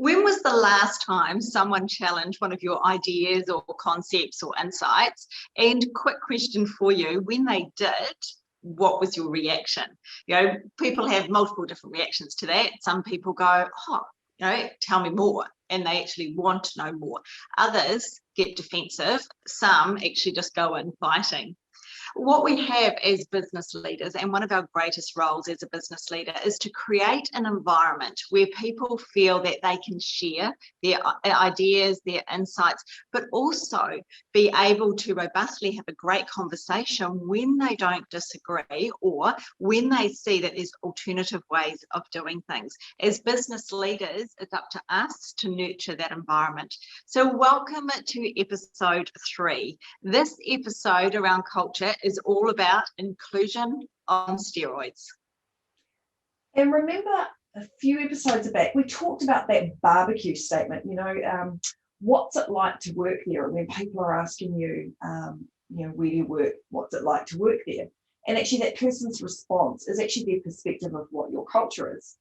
When was the last time someone challenged one of your ideas or concepts or insights? And quick question for you, when they did, what was your reaction? People have multiple different reactions to that. Some people go, tell me more, and they actually want to know more. Others get defensive. Some actually just go in fighting. What we have as business leaders, and one of our greatest roles as a business leader, is to create an environment where people feel that they can share their ideas, their insights, but also be able to robustly have a great conversation when they don't disagree or when they see that there's alternative ways of doing things. As business leaders, it's up to us to nurture that environment. So welcome to episode 3. This episode around culture is all about inclusion on steroids. And remember a few episodes back, we talked about that barbecue statement, what's it like to work there? And when people are asking you, where do you work? What's it like to work there? And actually that person's response is actually their perspective of what your culture is.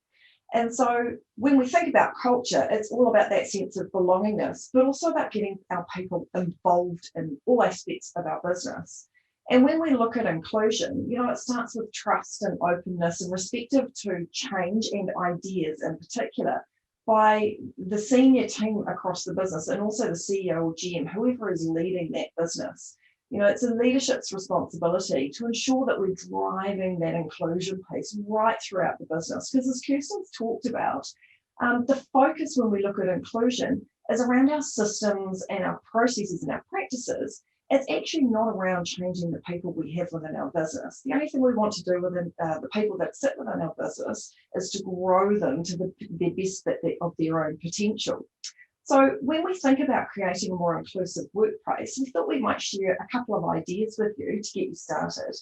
And so when we think about culture, it's all about that sense of belongingness, but also about getting our people involved in all aspects of our business. And when we look at inclusion, it starts with trust and openness and receptive to change and ideas in particular by the senior team across the business and also the CEO or GM, whoever is leading that business. It's a leadership's responsibility to ensure that we're driving that inclusion piece right throughout the business. Because as Kirsten's talked about, the focus when we look at inclusion is around our systems and our processes and our practices. It's actually not around changing the people we have within our business. The only thing we want to do within the people that sit within our business is to grow them to the best of their own potential. So when we think about creating a more inclusive workplace, we thought we might share a couple of ideas with you to get you started.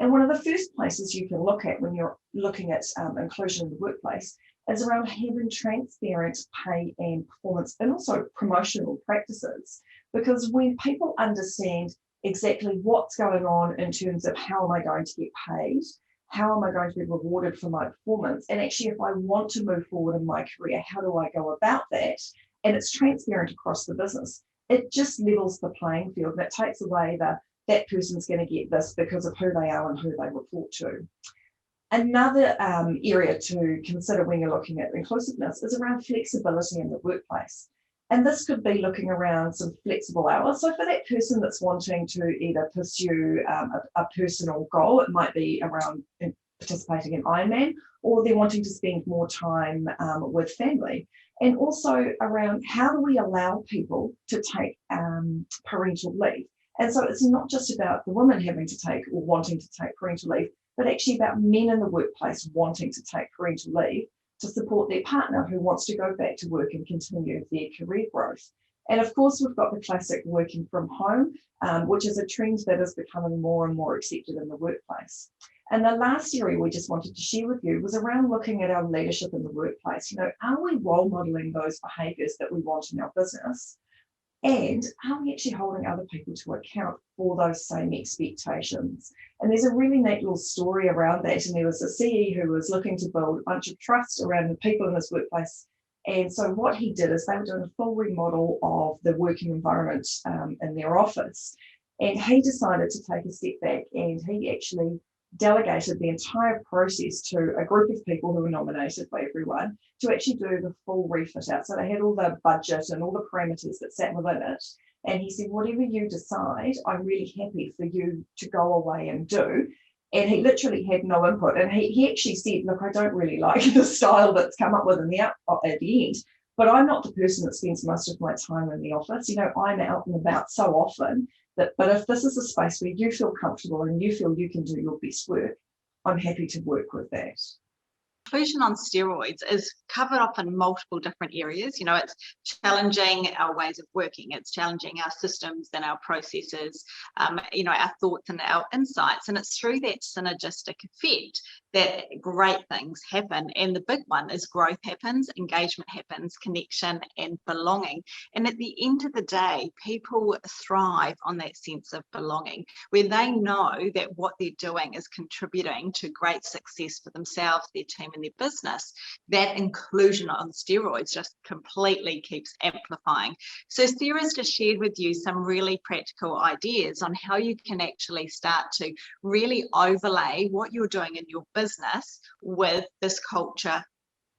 And one of the first places you can look at when you're looking at inclusion in the workplace is around having transparent pay and performance and also promotional practices. Because when people understand exactly what's going on in terms of how am I going to get paid, how am I going to be rewarded for my performance, and actually if I want to move forward in my career, how do I go about that? And it's transparent across the business. It just levels the playing field and it takes away that person's going to get this because of who they are and who they report to. Another area to consider when you're looking at inclusiveness is around flexibility in the workplace. And this could be looking around some flexible hours. So for that person that's wanting to either pursue a personal goal, it might be around participating in Ironman, or they're wanting to spend more time with family. And also around how do we allow people to take parental leave. And so it's not just about the woman having to take or wanting to take parental leave, but actually about men in the workplace wanting to take parental leave to support their partner who wants to go back to work and continue their career growth. And of course, we've got the classic working from home, which is a trend that is becoming more and more accepted in the workplace. And the last area we just wanted to share with you was around looking at our leadership in the workplace. Are we role modeling those behaviours that we want in our business? And are we actually holding other people to account for those same expectations? And there's a really neat little story around that. And there was a CE who was looking to build a bunch of trust around the people in his workplace. And so what he did is they were doing a full remodel of the working environment in their office. And he decided to take a step back and he actually delegated the entire process to a group of people who were nominated by everyone to actually do the full refit out. So they had all the budget and all the parameters that sat within it. And he said, whatever you decide, I'm really happy for you to go away and do. And he literally had no input. And he actually said, look, I don't really like the style that's come up with at the end, but I'm not the person that spends most of my time in the office. I'm out and about so often but if this is a space where you feel comfortable and you feel you can do your best work, I'm happy to work with that. Inclusion on steroids is covered off in multiple different areas. It's challenging our ways of working. It's challenging our systems and our processes, our thoughts and our insights. And it's through that synergistic effect that great things happen. And the big one is growth happens, engagement happens, connection and belonging. And at the end of the day, people thrive on that sense of belonging, where they know that what they're doing is contributing to great success for themselves, their team in their business, that inclusion on steroids just completely keeps amplifying. So Sarah's just shared with you some really practical ideas on how you can actually start to really overlay what you're doing in your business with this culture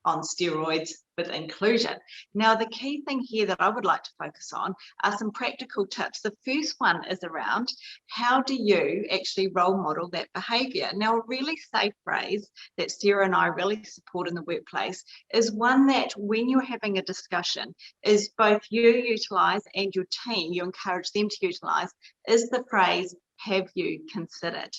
on steroids with inclusion. Now, the key thing here that I would like to focus on are some practical tips. The first one is around how do you actually role model that behavior? Now, a really safe phrase that Sarah and I really support in the workplace is one that when you're having a discussion is both you utilize and your team, you encourage them to utilize, is the phrase, have you considered?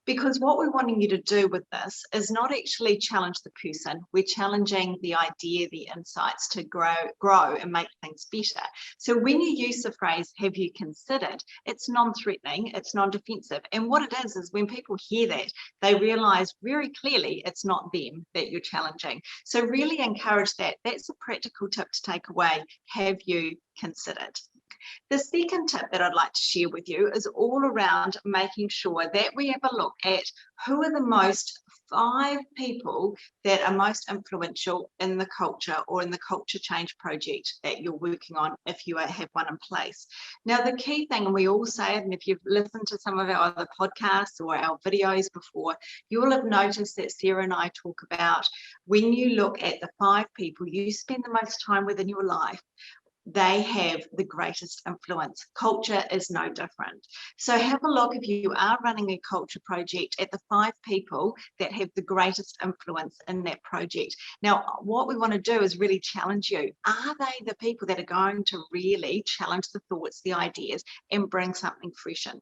Because what we're wanting you to do with this is not actually challenge the person. We're challenging the idea, the insights to grow and make things better. So when you use the phrase, have you considered, it's non-threatening, it's non-defensive. And what it is when people hear that, they realize very clearly it's not them that you're challenging. So really encourage that. That's a practical tip to take away. Have you considered? The second tip that I'd like to share with you is all around making sure that we have a look at who are the 5 people that are most influential in the culture or in the culture change project that you're working on if you have one in place. Now, the key thing, and we all say it, and if you've listened to some of our other podcasts or our videos before, you'll have noticed that Sarah and I talk about when you look at the 5 people you spend the most time with in your life, they have the greatest influence. Culture is no different. So have a look, if you are running a culture project, at the 5 people that have the greatest influence in that project. Now, what we want to do is really challenge you. Are they the people that are going to really challenge the thoughts, the ideas, and bring something fresh in?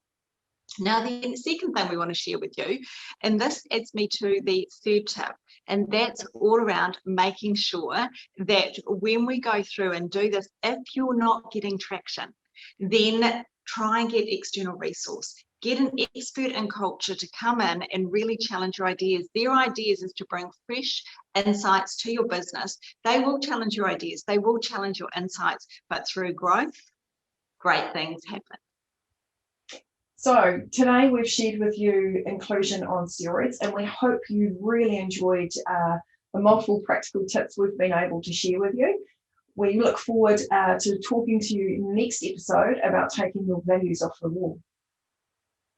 Now, the second thing we want to share with you, and this adds me to the third tip, and that's all around making sure that when we go through and do this, if you're not getting traction, then try and get external resource. Get an expert in culture to come in and really challenge your ideas. Their ideas is to bring fresh insights to your business. They will challenge your ideas. They will challenge your insights, but through growth, great things happen. So today we've shared with you inclusion on steroids, and we hope you really enjoyed the multiple practical tips we've been able to share with you. We look forward to talking to you next episode about taking your values off the wall.